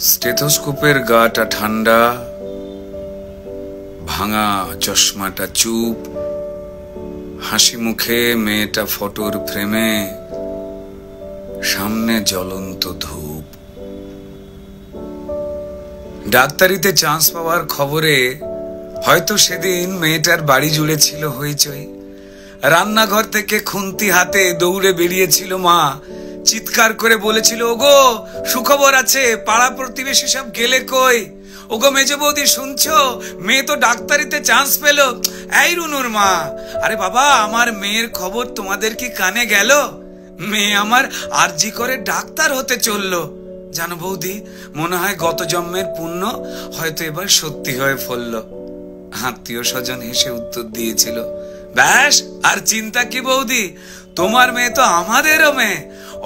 স্টেথোস্কোপের গাটা ঠান্ডা, ভাঙা চশমাটা চুপ, হাসি মুখে মেয়েটা ফটোর ফ্রেমে, সামনে জ্বলন্ত ধূপ। ডাক্তারিতে চান্স পাওয়ার খবরে হয়তো সেদিন মেয়েটার বাড়ি জুড়ে ছিল হইচই। রান্নাঘর থেকে খুন্তি হাতে দৌড়ে বেরিয়েছিল মা, চিৎকার করে বলেছিল, ওগো সুখবর আছে, পাড়া প্রতিবেশী সব গেলে কই? ওগো মেজো বৌদি শুনছো, মেয়ে তো ডাক্তারিতে চান্স পেল। এই রুনুর মা, আরে বাবা আমার মেয়ের খবর তোমাদের কি কানে গেল? মেয়ে আমার আরজি করে ডাক্তার হতে চললো। জানো বৌদি, মনে হয় গত জন্মের পুণ্য হয়তো এবার সত্যি হয়ে ফলল। আত্মীয় স্বজন হেসে উত্তর দিয়েছিল, ব্যাস আর চিন্তা কি বৌদি, তোমার মেয়ে তো আমাদেরও মেয়ে,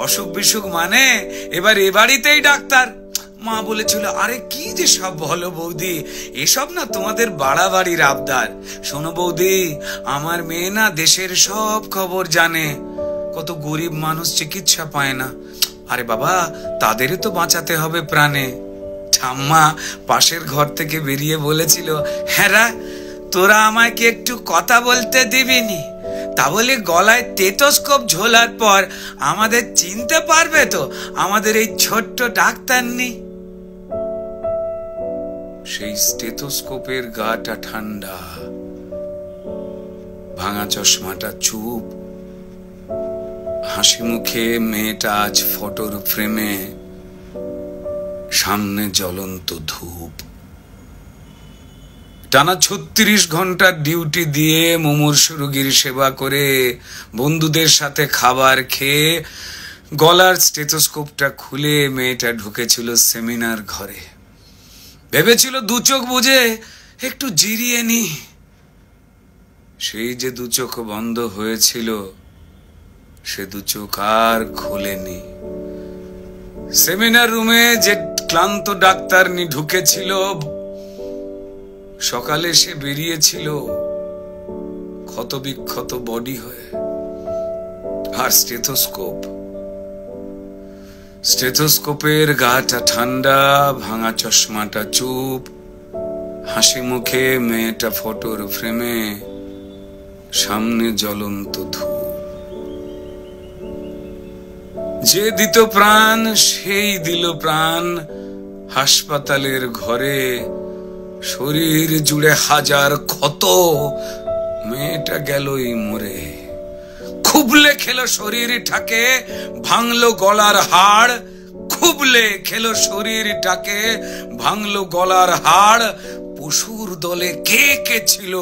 অসুখ বিসুখ মানে এবার এ বাড়িতেই ডাক্তার। মা বলেছিল, আরে কি যে সব বলো বৌদি, এসব না তোমাদের বাড়াবাড়ির আবদার। শোনো বৌদি, আমার মেয়ে না দেশের সব খবর জানে, কত গরিব মানুষ চিকিৎসা পায় না। আরে বাবা, তাদেরই তো বাঁচাতে হবে প্রাণে। ঠাম্মা পাশের ঘর থেকে বেরিয়ে বলেছিল, হ্যাঁ তোরা আমায় কি একটু কথা বলতে দিবিনি? তা বলে গলায় স্টেথোস্কোপ ঝোলার পর আমাদের চিনতে পারবে তো আমাদের এই ছোট্ট ডাক্তার নেই? সেই স্টেথোস্কোপের গাটা ঠান্ডা, ভাঙা চশমাটা চুপ, হাসি মুখে মেয়েটা আজ ফটোর ফ্রেমে, সামনে জ্বলন্ত ধূপ। টানা 36 ঘন্টার ডিউটি দিয়ে মুমূর্ষু রোগীর সেবা করে বন্ধুদের সাথে খাবার খেয়ে গলার স্টেথোস্কোপটা খুলে মেয়েটা ঢুকেছিল সেমিনার ঘরে। ভেবেছিল দু চোখ বুঝে একটু জিরিয়ে নি। সেই যে দু চোখ বন্ধ হয়েছিল, সে দু চোখ আর খোলেনি। সেমিনার রুমে যে ক্লান্ত ডাক্তারনি ঢুকেছিল, সকালে সে বেরিয়েছিল ক্ষত বিক্ষত বডি হয়ে। আর স্টেথোস্কোপের গাটা ঠান্ডা, ভাঙা চশমাটা চুপ, হাসি মুখে মেয়েটা ফটোর ফ্রেমে, সামনে জ্বলন্ত ধূপ। যে দিত প্রাণ সেই দিল প্রাণ হাসপাতালের ঘরে, শরীর জুড়ে হাজার ক্ষত, মেয়েটা গেলই মরে। খুবলে খেলো শরীরটাকে, ভাঙলো গলার হাড়, খুবলে খেলো শরীরটাকে, ভাঙলো গলার হাড়। পশুর দলে কে কে ছিল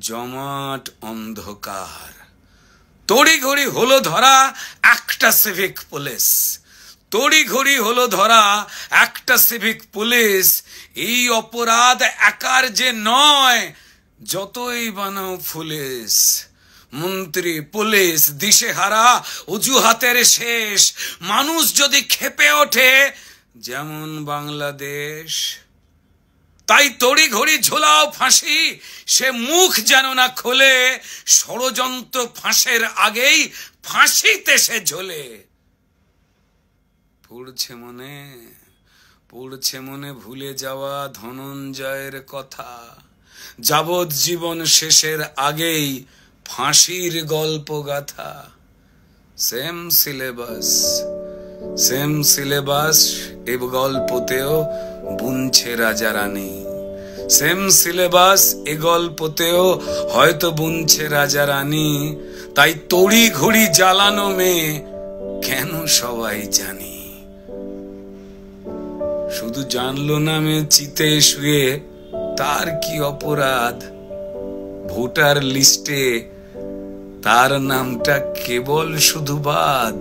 জমাট অন্ধকার। তড়িঘড়ি হলো ধরা একটা সিভিক পুলিশ, তড়িঘড়ি হলো ধরা একটা সিভিক পুলিশ। এই অপরাধ একার যে নয়, যতই বানাও পুলিশ। মন্ত্রী পুলিশ দিশেহারা, অজুহাতের শেষ। মানুষ যদি ক্ষেপে ওঠে যেমন বাংলাদেশ, তাই তড়িঘড়ি ঝোলাও ফাঁসি, সে মুখ যেন না খোলে। ষড়যন্ত্র ফাঁসের আগেই ফাঁসিতে সে ঝোলে। পড়ছে মনে ভুলে যাওয়া ধনঞ্জয়ের কথা, যাবজ্জীবন শেষের আগেই ফাঁসির গল্প গাথা। সেম সিলেবাস এ গল্পতেও বুনছে রাজা রানী, সেম সিলেবাস এ গল্পতেও হয়তো বুনছে রাজা রানী। তাই তড়ি ঘড়ি জ্বালানো মেয়ে কেন সবাই জানি। শুধু জানলো না মেয়ে চিতে শুয়ে তার কি অপরাধ, ভোটার লিস্টে তার নামটা কেবল শুধু বাদ।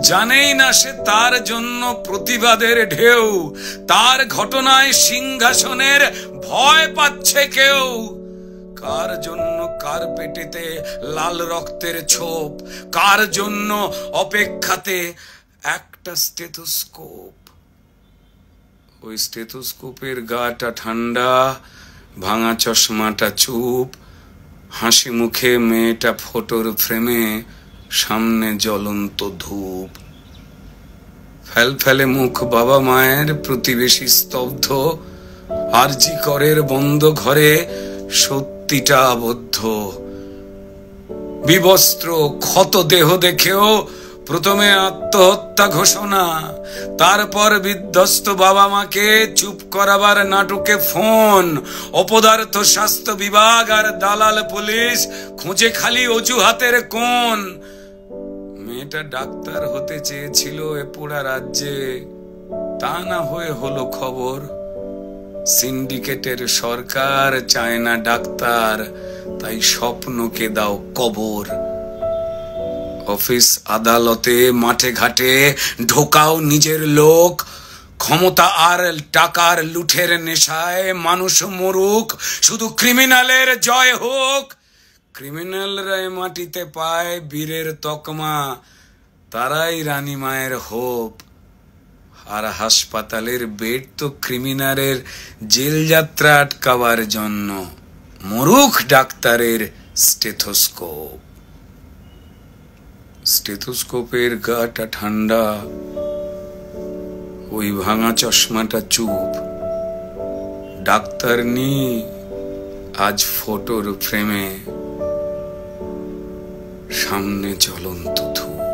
জানেই না সে তার জন্য প্রতিবাদের ঢেউ, তার ঘটনায় সিংহাসনের ভয় পাচ্ছে কেউ। কার জন্য কার পেটেতে লাল রক্তের ছোপ, কার জন্য অপেক্ষাতে একটা স্টেথোস্কোপ। ওই স্টেথোস্কোপের গাটা ঠান্ডা, ভাঙা চশমাটা চুপ, হাসি মুখে মেয়েটা ফটোর ফ্রেমে, সামনে জ্বলন্ত ধূপ। ফেলফেলে মুখ বাবা মায়ের, প্রতিবেশী স্তব্ধ, আরজি করের বন্ধ ঘরে সত্যিটা আবদ্ধ। বিবস্ত্র ক্ষত দেহ দেখেও প্রথমে আত্মহত্যা ঘোষণা, তারপর বিধ্বস্ত বাবা মাকে চুপ করাবার নাটকে ফোন। অপদার্থ স্বাস্থ্য বিভাগ আর দালাল পুলিশ খুঁজে খালি অজুহাতের কোণ। মেয়েটা ডাক্তার হতে চেয়েছিল এ পোড়া রাজ্যে, তা না হয়ে হলো খবর। সিন্ডিকেটের সরকার চায় না ডাক্তার, তাই স্বপ্নকে দাও কবর। অফিস আদালতে মাঠে ঘাটে ঢোকাও নিজের লোক, ক্ষমতা আর টাকার লুঠের নেশায় মানুষ মরুক, শুধু ক্রিমিনালের জয় হোক। ক্রিমিনালরা মাটিতে পায় বীরের তকমা, তারাই রানী মায়ের হোপ। আর হাসপাতালের বেড তো ক্রিমিনালের জেল যাত্রা আটকাবার জন্য, মরুক ডাক্তারের স্টেথোস্কোপ। স্টেথোস্কোপের গাটা ঠান্ডা, ওই ভাঙা চশমাটা চুপ। ডাক্তার নি আজ ফটোর ফ্রেমে, সামনে জ্বলন্ত ধূপ।